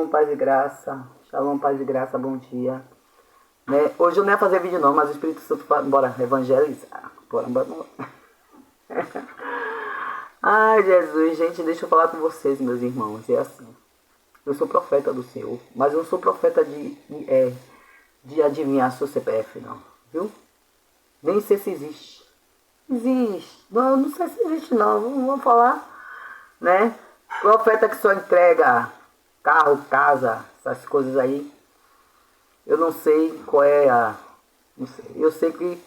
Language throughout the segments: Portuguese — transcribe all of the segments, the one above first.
Shalom, paz e graça. Shalom, paz e graça, bom dia. Né? Hoje eu não ia fazer vídeo não, mas o Espírito Santo vai embora evangelizar. Bora. Ai, Jesus, gente, deixa eu falar com vocês, meus irmãos. É assim, eu sou profeta do Senhor, mas eu não sou profeta de adivinhar seu CPF, não. Viu? Nem sei se existe. Existe. Não sei se existe, não. Vamos falar, né? Profeta que só entrega carro, casa, essas coisas aí. Eu não sei qual é a... Não sei. Eu sei que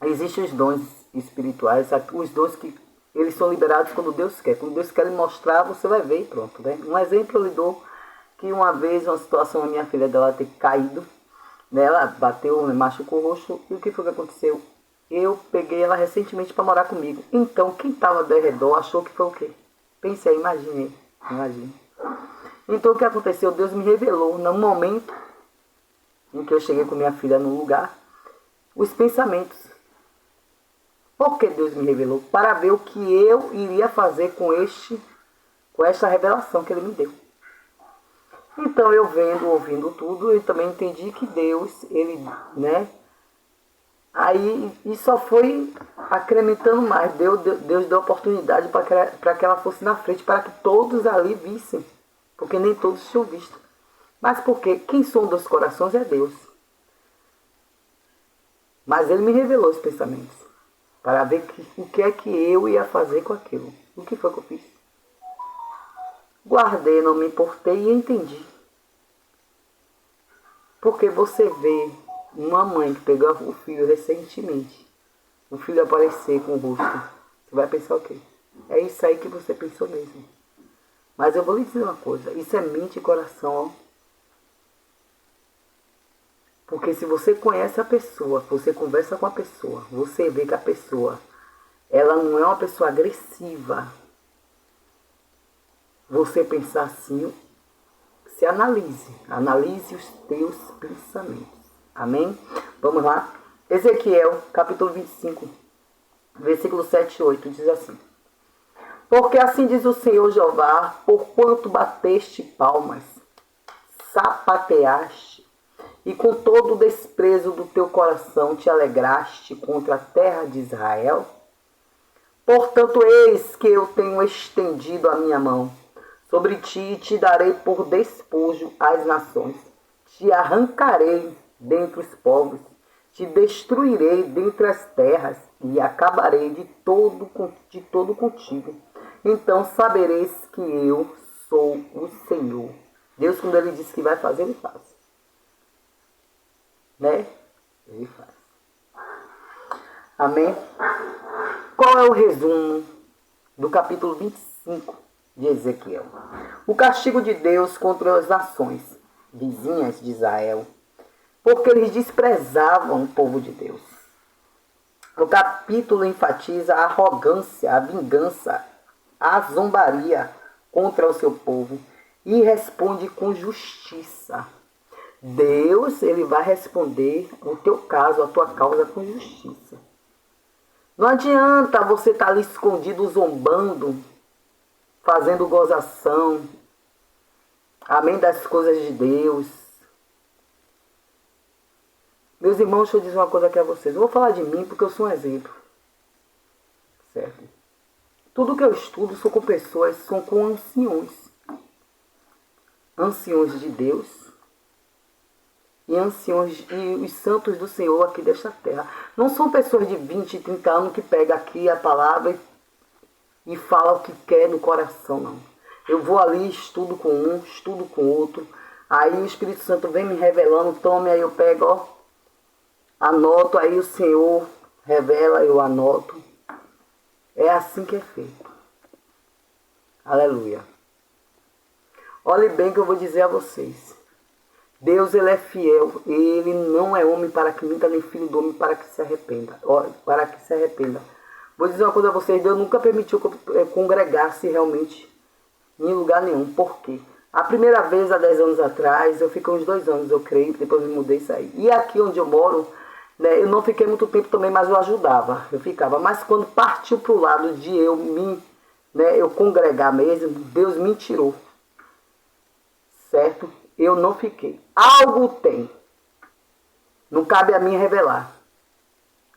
existem os dons espirituais, os dons que eles são liberados quando Deus quer. Quando Deus quer lhe mostrar, você vai ver e pronto, né? Um exemplo eu lhe dou que uma vez, uma situação, a minha filha dela ter caído, né? Ela bateu, machucou o rosto, e o que foi que aconteceu? Eu peguei ela recentemente para morar comigo. Então, quem estava ao redor achou que foi o quê? Pense aí, imagine. Então, o que aconteceu? Deus me revelou, no momento em que eu cheguei com minha filha no lugar, os pensamentos. Por que Deus me revelou? Para ver o que eu iria fazer com esta revelação que Ele me deu. Então, eu vendo, ouvindo tudo, eu também entendi que Deus, Ele, né? Aí, e só foi acrementando mais. Deus deu oportunidade para que ela fosse na frente, para que todos ali vissem. Porque nem todos tinham visto. Mas por quê? Quem sonda os corações é Deus. Mas Ele me revelou os pensamentos. Para ver o que é que eu ia fazer com aquilo. O que foi que eu fiz? Guardei, não me importei e entendi. Porque você vê uma mãe que pegou o filho recentemente, o filho aparecer com o rosto, você vai pensar o quê? É isso aí que você pensou mesmo. Mas eu vou lhe dizer uma coisa, isso é mente e coração, ó. Porque se você conhece a pessoa, você conversa com a pessoa, você vê que a pessoa, ela não é uma pessoa agressiva. Você pensar assim, se analise os teus pensamentos. Amém? Vamos lá. Ezequiel, capítulo 25, versículo 7 e 8, diz assim. Porque assim diz o Senhor Jeová, porquanto bateste palmas, sapateaste, e com todo o desprezo do teu coração te alegraste contra a terra de Israel, portanto, eis que eu tenho estendido a minha mão sobre ti e te darei por despojo às nações. Te arrancarei dentre os povos, te destruirei dentre as terras e acabarei de todo contigo. Então sabereis que eu sou o Senhor. Deus, quando Ele diz que vai fazer, Ele faz. Né? Ele faz. Amém? Qual é o resumo do capítulo 25 de Ezequiel? O castigo de Deus contra as nações vizinhas de Israel, porque eles desprezavam o povo de Deus. O capítulo enfatiza a arrogância, a vingança, a zombaria contra o seu povo e responde com justiça. Deus, Ele vai responder o teu caso, a tua causa com justiça. Não adianta você estar ali escondido, zombando, fazendo gozação, amém, das coisas de Deus. Meus irmãos, deixa eu dizer uma coisa aqui a vocês. Eu vou falar de mim porque eu sou um exemplo. Certo? Tudo que eu estudo são com pessoas, são com anciões. Anciões de Deus e anciões e os santos do Senhor aqui desta terra. Não são pessoas de 20, 30 anos que pegam aqui a palavra e falam o que quer no coração, não. Eu vou ali, estudo com um, estudo com outro. Aí o Espírito Santo vem me revelando, tome, aí eu pego, ó, anoto, aí o Senhor revela, eu anoto. É assim que é feito. Aleluia. Olhe bem que eu vou dizer a vocês. Deus, Ele é fiel. Ele não é homem para que minta, nem filho do homem para que se arrependa. Para que se arrependa. Vou dizer uma coisa a vocês. Deus nunca permitiu que eu congregasse realmente em lugar nenhum. Por quê? A primeira vez, há 10 anos atrás, eu fiquei uns 2 anos, eu creio, depois me mudei e saí. E aqui onde eu moro, né, eu não fiquei muito tempo também, mas eu ajudava. Eu ficava. Mas quando partiu para o lado de eu congregar mesmo, Deus me tirou. eu não fiquei. Algo tem. Não cabe a mim revelar.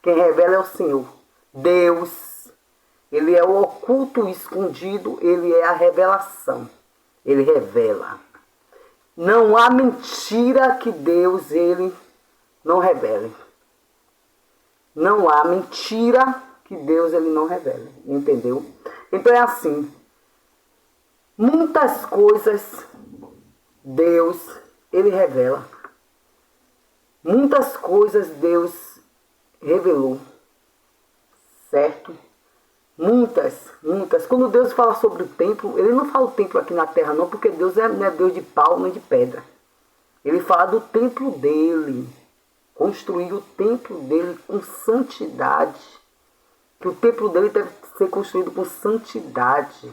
Quem revela é o Senhor. Deus, Ele é o oculto, o escondido, Ele é a revelação. Ele revela. Não há mentira que Deus, Ele não revele. Não há mentira que Deus, Ele não revele. Entendeu? Então é assim. Muitas coisas Deus, Ele revela. Muitas coisas Deus revelou. Certo? Muitas. Quando Deus fala sobre o templo, Ele não fala o templo aqui na terra não, porque Deus não é Deus de pau nem de pedra. Ele fala do templo dEle. Construir o templo dEle com santidade. Que o templo dEle deve ser construído com santidade.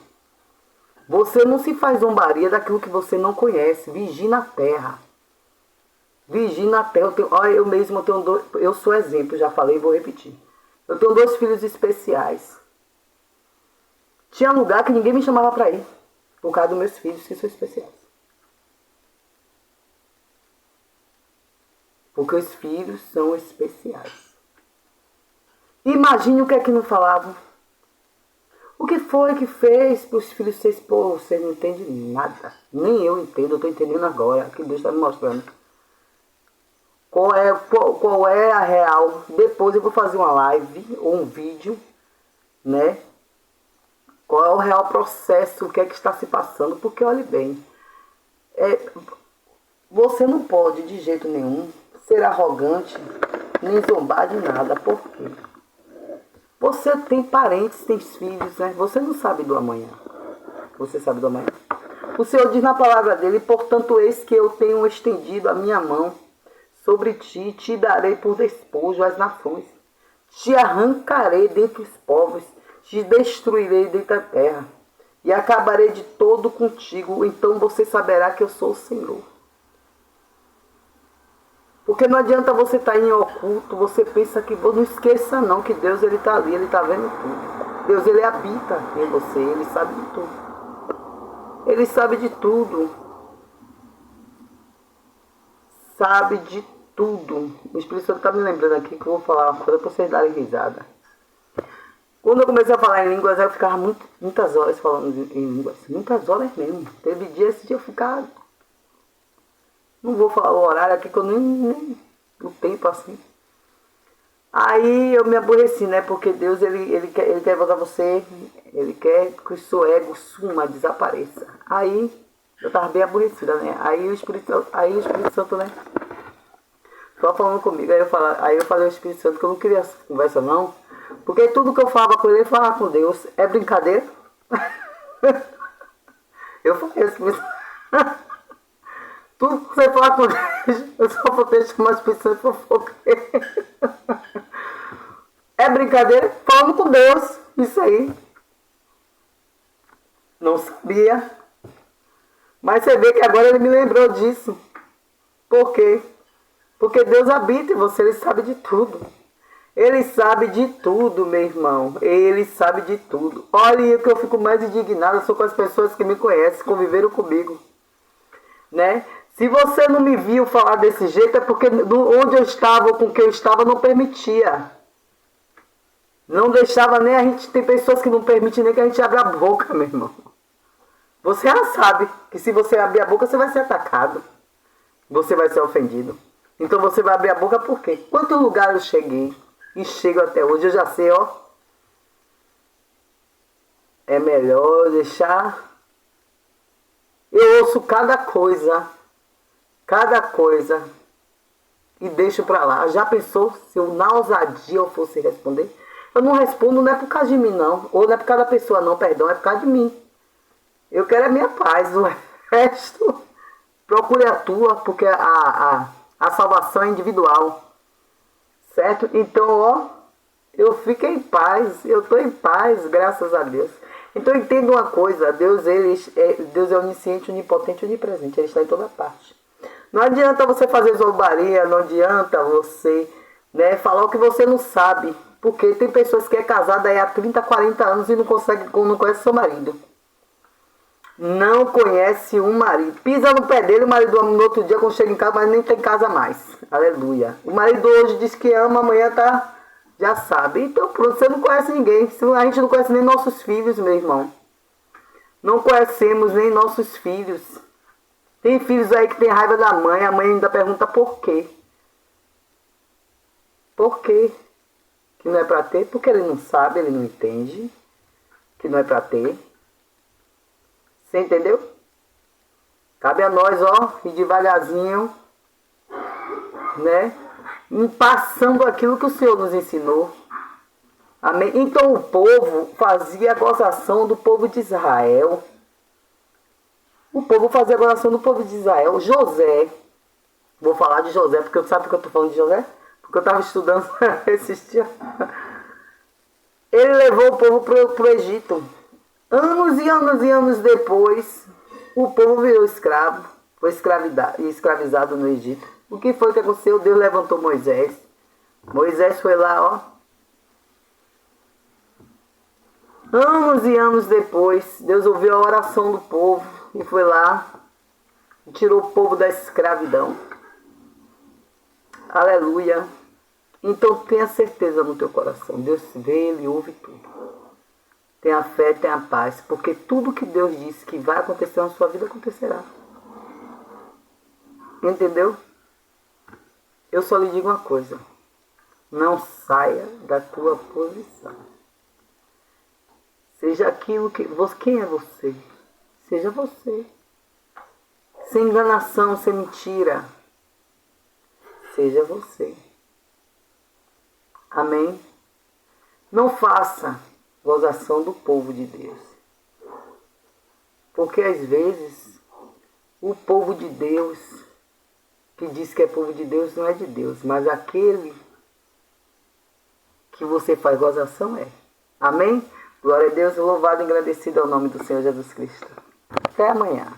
Você não se faz zombaria daquilo que você não conhece. Vigie na terra. Vigie na terra. Eu sou exemplo, já falei e vou repetir. Eu tenho 2 filhos especiais. Tinha lugar que ninguém me chamava para ir. Por causa dos meus filhos que são especiais. Porque os filhos são especiais. Imagine o que é que não falavam. O que foi que fez para os filhos ser expor? Você não entende nada. Nem eu entendo, eu estou entendendo agora. Que Deus está me mostrando. Qual é a real? Depois eu vou fazer uma live ou um vídeo, né? Qual é o real processo? O que é que está se passando? Porque olhe bem. Você não pode de jeito nenhum ser arrogante, nem zombar de nada. Por quê? Você tem parentes, tem filhos, né? Você não sabe do amanhã. Você sabe do amanhã? O Senhor diz na palavra dele, portanto, eis que eu tenho estendido a minha mão sobre ti, te darei por despojo às nações. Te arrancarei dentre os povos, te destruirei dentre a terra, e acabarei de todo contigo, então você saberá que eu sou o Senhor. Porque não adianta você estar em oculto, você pensa que... Não esqueça não que Deus, Ele está ali, Ele está vendo tudo. Deus, Ele habita em você, Ele sabe de tudo. Ele sabe de tudo. Sabe de tudo. O Espírito Santo está me lembrando aqui que eu vou falar uma coisa para vocês darem risada. Quando eu comecei a falar em línguas, eu ficava muitas horas falando em línguas. Muitas horas mesmo. Teve esse dia eu ficava... Não vou falar o horário aqui que eu nem o tempo assim. Aí eu me aborreci, né? Porque Deus, ele quer botar você, Ele quer que o seu ego suma, desapareça. Aí eu tava bem aborrecida, né? Aí o Espírito Santo, né? Só falando comigo. Aí eu falei ao Espírito Santo que eu não queria essa conversa não. Porque tudo que eu falava com ele falava com Deus. É brincadeira? Eu falei assim. Tudo que você fala com Deus, eu só vou ter que chamar as pessoas de fofoqueiro. É brincadeira? Falando com Deus. Isso aí. Não sabia. Mas você vê que agora ele me lembrou disso. Por quê? Porque Deus habita em você, Ele sabe de tudo. Ele sabe de tudo, meu irmão. Ele sabe de tudo. Olha, o que eu fico mais indignada são com as pessoas que me conhecem, conviveram comigo. Né? Se você não me viu falar desse jeito, é porque onde eu estava ou com quem eu estava não permitia. Não deixava nem a gente... Tem pessoas que não permitem nem que a gente abra a boca, meu irmão. Você já sabe que se você abrir a boca, você vai ser atacado. Você vai ser ofendido. Então você vai abrir a boca por quê? Quanto lugar eu cheguei e chego até hoje, eu já sei, ó. É melhor deixar... Eu ouço cada coisa e deixo pra lá. Já pensou se eu na ousadia eu fosse responder? Eu não respondo, não é por causa de mim não, ou não é por causa da pessoa não, perdão, é por causa de mim. Eu quero a minha paz, o resto procure a tua, porque a salvação é individual, certo? Então, ó, eu fico em paz, eu estou em paz, graças a Deus. Então entenda uma coisa, Deus é onisciente, onipotente, onipresente, Ele está em toda parte. Não adianta você fazer zombaria, não adianta você, né, falar o que você não sabe. Porque tem pessoas que é casada aí há 30, 40 anos e não conhece seu marido. Não conhece um marido. Pisa no pé dele, o marido ama no outro dia quando chega em casa, mas nem tem casa mais. Aleluia. O marido hoje diz que ama, amanhã tá, já sabe. Então pronto, você não conhece ninguém. A gente não conhece nem nossos filhos, meu irmão. Não conhecemos nem nossos filhos. Tem filhos aí que tem raiva da mãe, a mãe ainda pergunta por quê. Por quê? Que não é pra ter? Porque ele não sabe, ele não entende. Que não é pra ter. Você entendeu? Cabe a nós, ó, ir devagarzinho, né? Passando aquilo que o Senhor nos ensinou. Amém? Então o povo fazia a gozação do povo de Israel. O povo fazia a gozação do povo de Israel. José, vou falar de José, porque sabe por que eu estou falando de José? Porque eu estava estudando esses dias. Ele levou o povo para o Egito. Anos e anos e anos depois, o povo virou escravo, foi escravizado no Egito. O que foi que aconteceu? Deus levantou Moisés. Moisés foi lá, ó. Anos e anos depois, Deus ouviu a oração do povo e foi lá e tirou o povo da escravidão. Aleluia. Então tenha certeza no teu coração. Deus vê, Ele ouve tudo. Tenha fé, tenha paz, porque tudo que Deus disse que vai acontecer na sua vida, acontecerá. Entendeu? Eu só lhe digo uma coisa. Não saia da tua posição. Seja aquilo que... Quem é você? Seja você. Sem enganação, sem mentira. Seja você. Amém? Não faça gozação do povo de Deus. Porque às vezes o povo de Deus, que diz que é povo de Deus, não é de Deus, mas aquele que você faz gozação é. Amém? Glória a Deus, louvado e agradecido ao nome do Senhor Jesus Cristo. Até amanhã.